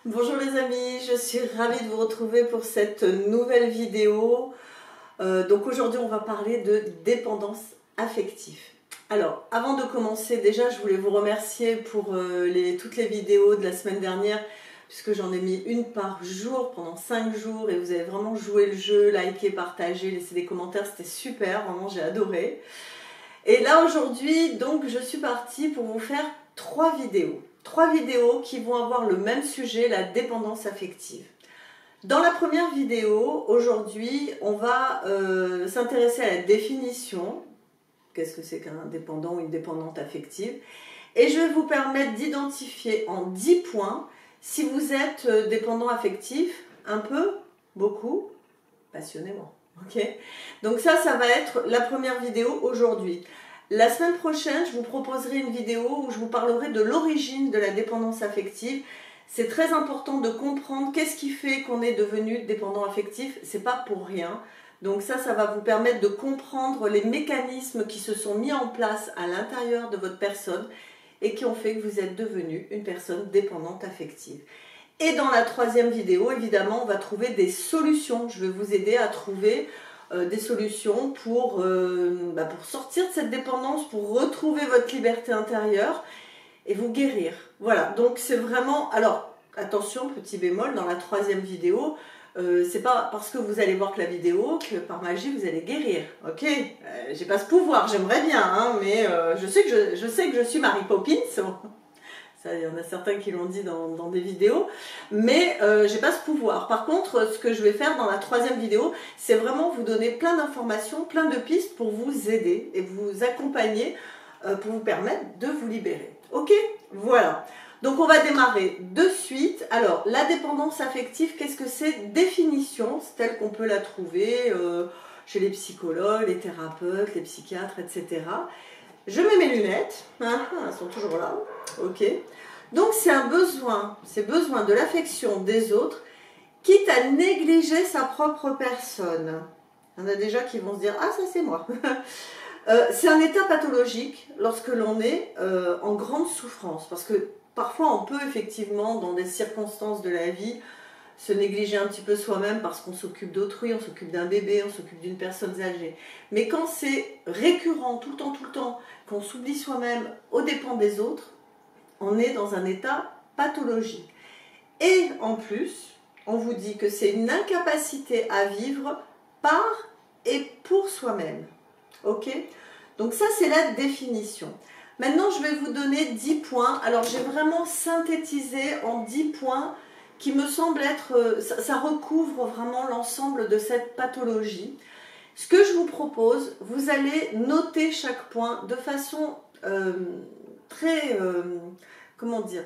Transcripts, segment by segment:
Bonjour les amis, je suis ravie de vous retrouver pour cette nouvelle vidéo. Donc aujourd'hui on va parler de dépendance affective. Alors avant de commencer, déjà je voulais vous remercier pour toutes les vidéos de la semaine dernière, puisque j'en ai mis une par jour pendant 5 jours et vous avez vraiment joué le jeu, liké, partagé, laissé des commentaires, c'était super, vraiment j'ai adoré. Et là aujourd'hui donc je suis partie pour vous faire 3 vidéos. 3 vidéos qui vont avoir le même sujet, la dépendance affective. Dans la première vidéo, aujourd'hui, on va s'intéresser à la définition. Qu'est-ce que c'est qu'un dépendant ou une dépendante affective? Et je vais vous permettre d'identifier en 10 points si vous êtes dépendant affectif, un peu, beaucoup, passionnément. Ok? Donc ça va être la première vidéo aujourd'hui. La semaine prochaine, je vous proposerai une vidéo où je vous parlerai de l'origine de la dépendance affective. C'est très important de comprendre qu'est-ce qui fait qu'on est devenu dépendant affectif. C'est pas pour rien. Donc ça va vous permettre de comprendre les mécanismes qui se sont mis en place à l'intérieur de votre personne et qui ont fait que vous êtes devenu une personne dépendante affective. Et dans la troisième vidéo, évidemment, on va trouver des solutions. Je vais vous aider à trouver des solutions pour sortir de cette dépendance, pour retrouver votre liberté intérieure et vous guérir. Voilà, donc c'est vraiment... Alors, attention, petit bémol, dans la troisième vidéo, c'est pas parce que vous allez voir que la vidéo que par magie vous allez guérir, ok? J'ai pas ce pouvoir, j'aimerais bien, hein, mais je sais que je suis Mary Poppins. Ça, il y en a certains qui l'ont dit dans des vidéos, mais j'ai pas ce pouvoir. Par contre, ce que je vais faire dans la troisième vidéo, c'est vraiment vous donner plein d'informations, plein de pistes pour vous aider et vous accompagner pour vous permettre de vous libérer. Ok? Voilà. Donc on va démarrer de suite. Alors, la dépendance affective, qu'est-ce que c'est? Définition, c'est telle qu'on peut la trouver chez les psychologues, les thérapeutes, les psychiatres, etc. Je mets mes lunettes, hein, elles sont toujours là, ok. Donc c'est un besoin, c'est besoin de l'affection des autres, quitte à négliger sa propre personne. Il y en a déjà qui vont se dire, ah ça c'est moi. C'est un état pathologique lorsque l'on est en grande souffrance, parce que parfois on peut effectivement, dans des circonstances de la vie, se négliger un petit peu soi-même parce qu'on s'occupe d'autrui, on s'occupe d'un bébé, on s'occupe d'une personne âgée. Mais quand c'est récurrent, tout le temps, qu'on s'oublie soi-même aux dépens des autres, on est dans un état pathologique. Et en plus, on vous dit que c'est une incapacité à vivre par et pour soi-même. Ok? Donc ça, c'est la définition. Maintenant, je vais vous donner 10 points. Alors, j'ai vraiment synthétisé en 10 points qui me semble être, ça recouvre vraiment l'ensemble de cette pathologie. Ce que je vous propose, vous allez noter chaque point de façon très, comment dire,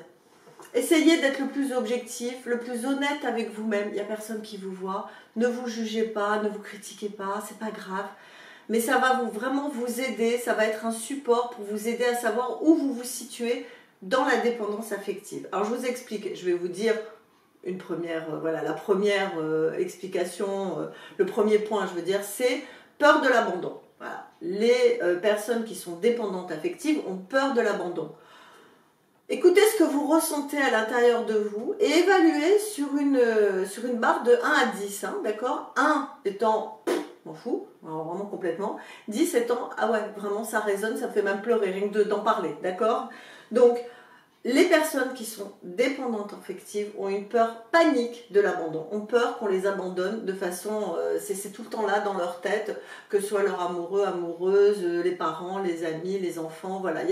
essayez d'être le plus objectif, le plus honnête avec vous-même. Il n'y a personne qui vous voit, ne vous jugez pas, ne vous critiquez pas, c'est pas grave. Mais ça va vraiment vous aider, ça va être un support pour vous aider à savoir où vous vous situez dans la dépendance affective. Alors je vous explique, je vais vous dire une première, voilà, la première explication, le premier point, je veux dire, c'est peur de l'abandon. Voilà. Les personnes qui sont dépendantes affectives ont peur de l'abandon. Écoutez ce que vous ressentez à l'intérieur de vous et évaluez sur une barre de 1 à 10, hein, d'accord? 1 étant, m'en fous, vraiment complètement. 10 étant, ah ouais, vraiment ça résonne, ça me fait même pleurer, rien que d'en parler, d'accord? Donc, les personnes qui sont dépendantes affectives ont une peur panique de l'abandon, ont peur qu'on les abandonne de façon, c'est tout le temps là dans leur tête, que ce soit leur amoureux, amoureuse, les parents, les amis, les enfants, voilà, il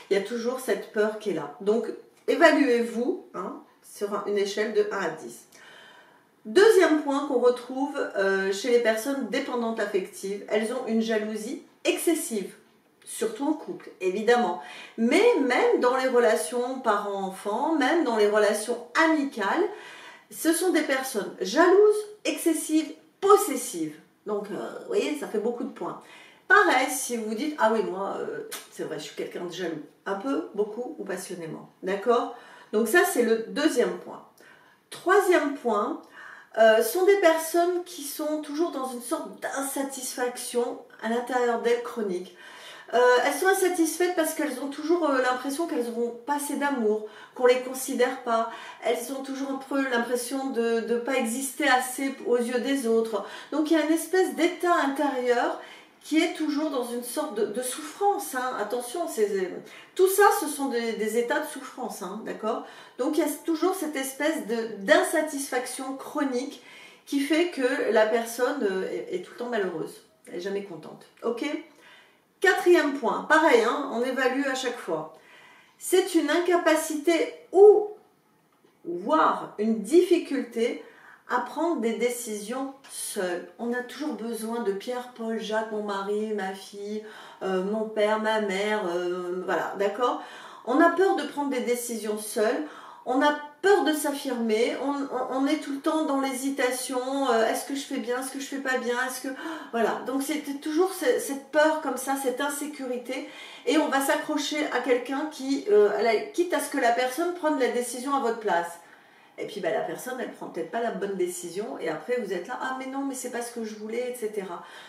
y a toujours cette peur qui est là. Donc évaluez-vous hein, sur une échelle de 1 à 10. Deuxième point qu'on retrouve chez les personnes dépendantes affectives, elles ont une jalousie excessive. Surtout en couple, évidemment. Mais même dans les relations parents-enfants, même dans les relations amicales, ce sont des personnes jalouses, excessives, possessives. Donc, vous voyez, ça fait beaucoup de points. Pareil, si vous vous dites, ah oui, moi, c'est vrai, je suis quelqu'un de jaloux. Un peu, beaucoup ou passionnément. D'accord? Donc ça, c'est le deuxième point. Troisième point, sont des personnes qui sont toujours dans une sorte d'insatisfaction à l'intérieur d'elles chronique. Elles sont insatisfaites parce qu'elles ont toujours l'impression qu'elles n'auront pas assez d'amour, qu'on ne les considère pas. Elles ont toujours un peu l'impression de ne pas exister assez aux yeux des autres. Donc il y a une espèce d'état intérieur qui est toujours dans une sorte de souffrance. Hein. Attention, tout ça, ce sont des états de souffrance, hein, d'accord? Donc il y a toujours cette espèce d'insatisfaction chronique qui fait que la personne est tout le temps malheureuse. Elle n'est jamais contente. Ok? Quatrième point, pareil, hein, on évalue à chaque fois. C'est une incapacité ou voire une difficulté à prendre des décisions seul. On a toujours besoin de Pierre, Paul, Jacques, mon mari, ma fille, mon père, ma mère, voilà, d'accord? On a peur de prendre des décisions seul. On a peur de s'affirmer, on est tout le temps dans l'hésitation, est-ce que je fais bien, est-ce que je fais pas bien, est-ce que... Voilà, donc c'est toujours cette peur comme ça, cette insécurité, et on va s'accrocher à quelqu'un qui, quitte à ce que la personne prenne la décision à votre place. Et puis la personne, elle prend peut-être pas la bonne décision, et après vous êtes là, ah mais non, mais c'est pas ce que je voulais, etc.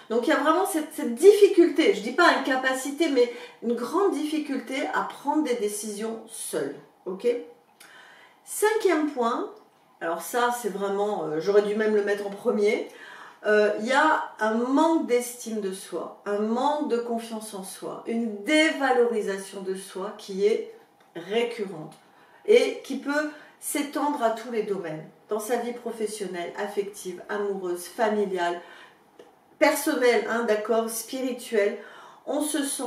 Donc il y a vraiment cette difficulté, je dis pas incapacité, mais une grande difficulté à prendre des décisions seule, ok ? Cinquième point, alors ça c'est vraiment, j'aurais dû même le mettre en premier, il y a un manque d'estime de soi, un manque de confiance en soi, une dévalorisation de soi qui est récurrente et qui peut s'étendre à tous les domaines, dans sa vie professionnelle, affective, amoureuse, familiale, personnelle, hein, d'accord, spirituelle. On se sent...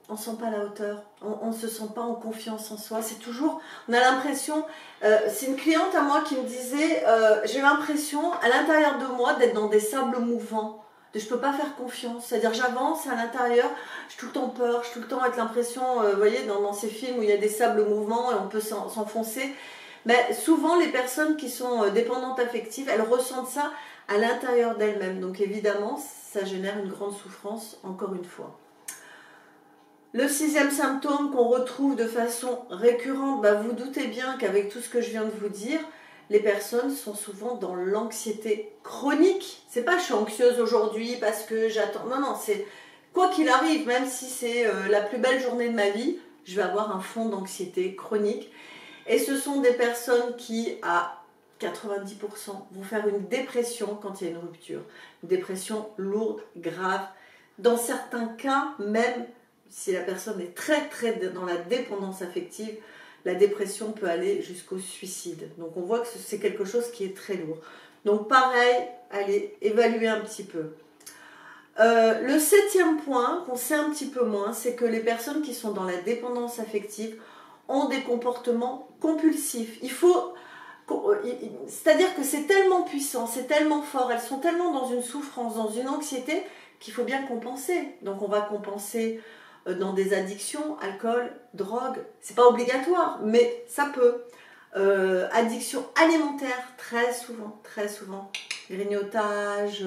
on ne se sent pas à la hauteur, on ne se sent pas en confiance en soi, c'est toujours, on a l'impression, c'est une cliente à moi qui me disait, j'ai l'impression à l'intérieur de moi d'être dans des sables mouvants, je ne peux pas faire confiance, c'est-à-dire j'avance à l'intérieur, j'ai tout le temps peur, j'ai tout le temps avec l'impression, vous voyez, dans ces films où il y a des sables mouvants et on peut s'enfoncer, mais souvent les personnes qui sont dépendantes affectives, elles ressentent ça à l'intérieur d'elles-mêmes, donc évidemment ça génère une grande souffrance, encore une fois. Le sixième symptôme qu'on retrouve de façon récurrente, vous doutez bien qu'avec tout ce que je viens de vous dire, les personnes sont souvent dans l'anxiété chronique. C'est pas je suis anxieuse aujourd'hui parce que j'attends. Non, non, c'est quoi qu'il arrive, même si c'est la plus belle journée de ma vie, je vais avoir un fond d'anxiété chronique. Et ce sont des personnes qui, à 90%, vont faire une dépression quand il y a une rupture. Une dépression lourde, grave. Dans certains cas, même... si la personne est très dans la dépendance affective, la dépression peut aller jusqu'au suicide. Donc on voit que c'est quelque chose qui est très lourd. Donc pareil, allez évaluer un petit peu. Le septième point, qu'on sait un petit peu moins, c'est que les personnes qui sont dans la dépendance affective ont des comportements compulsifs. C'est-à-dire que c'est tellement puissant, c'est tellement fort, elles sont tellement dans une souffrance, dans une anxiété, qu'il faut bien compenser. Donc on va compenser dans des addictions, alcool, drogue, c'est pas obligatoire, mais ça peut. Addiction alimentaire, très souvent, grignotage,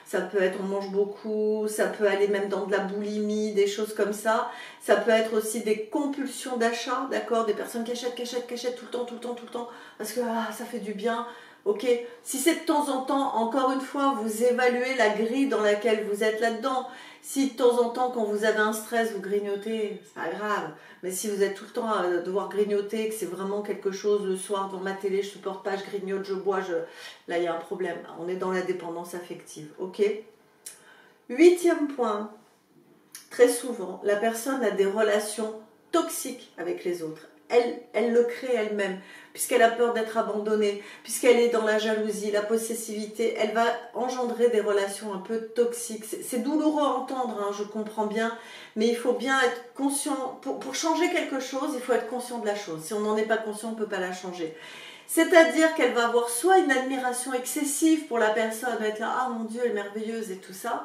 ça peut être on mange beaucoup, ça peut aller même dans de la boulimie, des choses comme ça. Ça peut être aussi des compulsions d'achat, d'accord, des personnes qui achètent tout le temps, parce que ça fait du bien. Ok, si c'est de temps en temps, encore une fois, vous évaluez la grille dans laquelle vous êtes là-dedans. Si de temps en temps, quand vous avez un stress, vous grignotez, c'est pas grave. Mais si vous êtes tout le temps à devoir grignoter, que c'est vraiment quelque chose le soir dans ma télé, je supporte pas, je grignote, je bois, là il y a un problème. On est dans la dépendance affective. Ok. Huitième point, très souvent, la personne a des relations toxiques avec les autres. Elle le crée elle-même, puisqu'elle a peur d'être abandonnée, puisqu'elle est dans la jalousie, la possessivité, elle va engendrer des relations un peu toxiques. C'est douloureux à entendre, hein, je comprends bien, mais il faut bien être conscient. Pour changer quelque chose, il faut être conscient de la chose. Si on n'en est pas conscient, on ne peut pas la changer. C'est-à-dire qu'elle va avoir soit une admiration excessive pour la personne, elle va être là, ah mon Dieu, elle est merveilleuse et tout ça,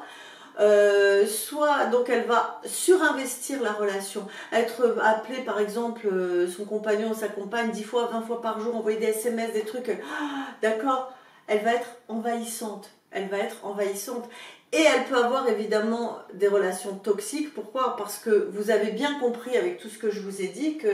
soit donc elle va surinvestir la relation, être appelée par exemple son compagnon ou sa compagne 10 fois, 20 fois par jour, envoyer des SMS, des trucs, d'accord, elle va être envahissante, et elle peut avoir évidemment des relations toxiques. Pourquoi? Parce que vous avez bien compris avec tout ce que je vous ai dit que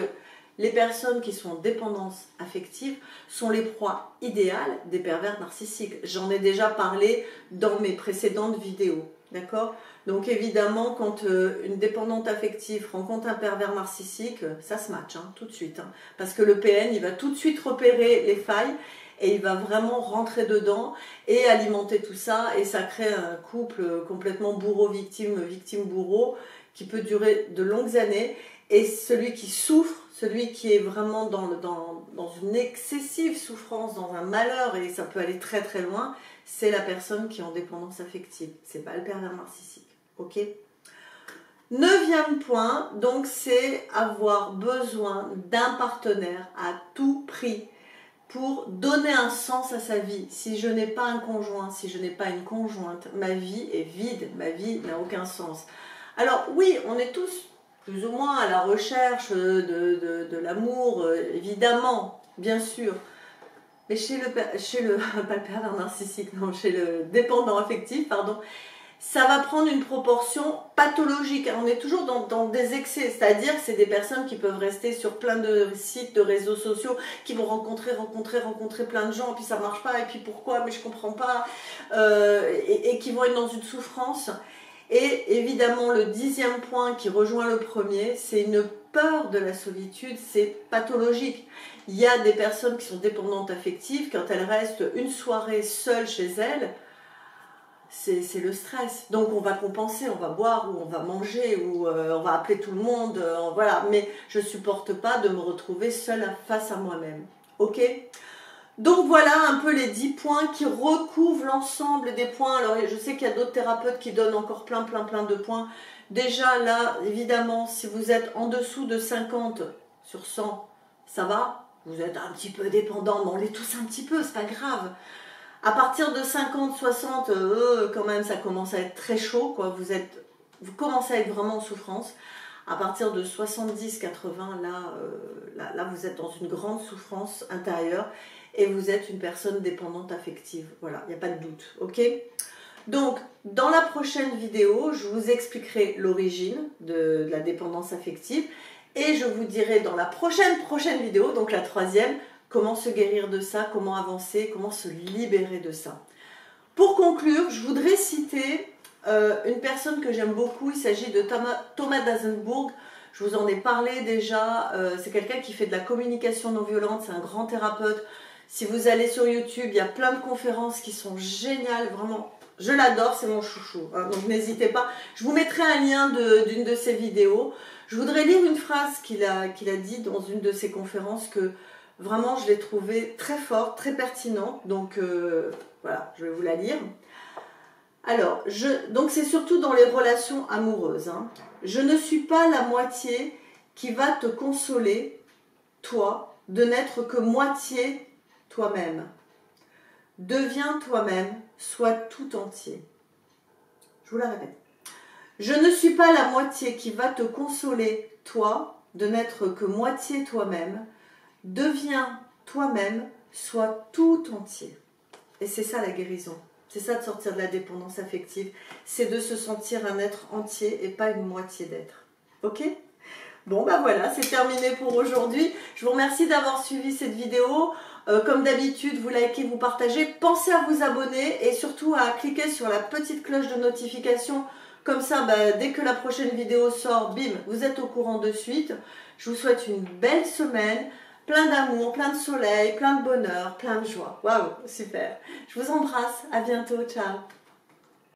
les personnes qui sont en dépendance affective sont les proies idéales des pervers narcissiques. J'en ai déjà parlé dans mes précédentes vidéos. D'accord? Donc évidemment, quand une dépendante affective rencontre un pervers narcissique, ça se match tout de suite. Parce que le PN, il va tout de suite repérer les failles et il va vraiment rentrer dedans et alimenter tout ça. Et ça crée un couple complètement bourreau-victime, victime-bourreau, qui peut durer de longues années. Et celui qui souffre, celui qui est vraiment dans une excessive souffrance, dans un malheur, et ça peut aller très très loin, c'est la personne qui est en dépendance affective. C'est pas le pervers narcissique. Ok? 9e point, donc c'est avoir besoin d'un partenaire à tout prix pour donner un sens à sa vie. Si je n'ai pas un conjoint, si je n'ai pas une conjointe, ma vie est vide, ma vie n'a aucun sens. Alors oui, on est tous plus ou moins à la recherche de l'amour, évidemment, bien sûr. Mais chez le pas le pervers narcissique, non, chez le dépendant affectif, pardon, ça va prendre une proportion pathologique. On est toujours dans des excès, c'est-à-dire que c'est des personnes qui peuvent rester sur plein de sites, de réseaux sociaux, qui vont rencontrer plein de gens, et puis ça marche pas, et puis pourquoi, mais je comprends pas, et qui vont être dans une souffrance. Et évidemment, le 10e point qui rejoint le premier, c'est une peur de la solitude, c'est pathologique. Il y a des personnes qui sont dépendantes affectives, quand elles restent une soirée seules chez elles, c'est le stress. Donc on va compenser, on va boire, ou on va manger, ou on va appeler tout le monde, voilà. Mais je ne supporte pas de me retrouver seule face à moi-même. Ok ? Donc voilà un peu les 10 points qui recouvrent l'ensemble des points. Alors je sais qu'il y a d'autres thérapeutes qui donnent encore plein de points. Déjà là, évidemment, si vous êtes en dessous de 50 sur 100, ça va. Vous êtes un petit peu dépendant, mais on l'est tous un petit peu, c'est pas grave. À partir de 50, 60, quand même, ça commence à être très chaud, quoi. Vous commencez à être vraiment en souffrance. À partir de 70, 80, là, vous êtes dans une grande souffrance intérieure et vous êtes une personne dépendante affective. Voilà, il n'y a pas de doute, ok? Donc, dans la prochaine vidéo, je vous expliquerai l'origine de la dépendance affective et je vous dirai dans la prochaine vidéo, donc la 3e, comment se guérir de ça, comment avancer, comment se libérer de ça. Pour conclure, je voudrais citer une personne que j'aime beaucoup. Il s'agit de Thomas Dasenbourg. Je vous en ai parlé déjà. C'est quelqu'un qui fait de la communication non violente. C'est un grand thérapeute. Si vous allez sur YouTube, il y a plein de conférences qui sont géniales. Vraiment, je l'adore. C'est mon chouchou. Donc n'hésitez pas. Je vous mettrai un lien d'une de ses vidéos. Je voudrais lire une phrase qu'il a dit dans une de ses conférences que vraiment je l'ai trouvée très forte, très pertinente. Donc voilà, je vais vous la lire. Alors, donc c'est surtout dans les relations amoureuses. Je ne suis pas la moitié qui va te consoler, toi, de n'être que moitié toi-même. Deviens toi-même, sois tout entier. Je vous la répète. Je ne suis pas la moitié qui va te consoler, toi, de n'être que moitié toi-même. Deviens toi-même, sois tout entier. Et c'est ça la guérison. C'est ça de sortir de la dépendance affective. C'est de se sentir un être entier et pas une moitié d'être. Ok ? Bon, bah voilà, c'est terminé pour aujourd'hui. Je vous remercie d'avoir suivi cette vidéo. Comme d'habitude, vous likez, vous partagez. Pensez à vous abonner et surtout à cliquer sur la petite cloche de notification. Comme ça, dès que la prochaine vidéo sort, bim, vous êtes au courant de suite. Je vous souhaite une belle semaine. Plein d'amour, plein de soleil, plein de bonheur, plein de joie. Waouh, super. Je vous embrasse. À bientôt. Ciao.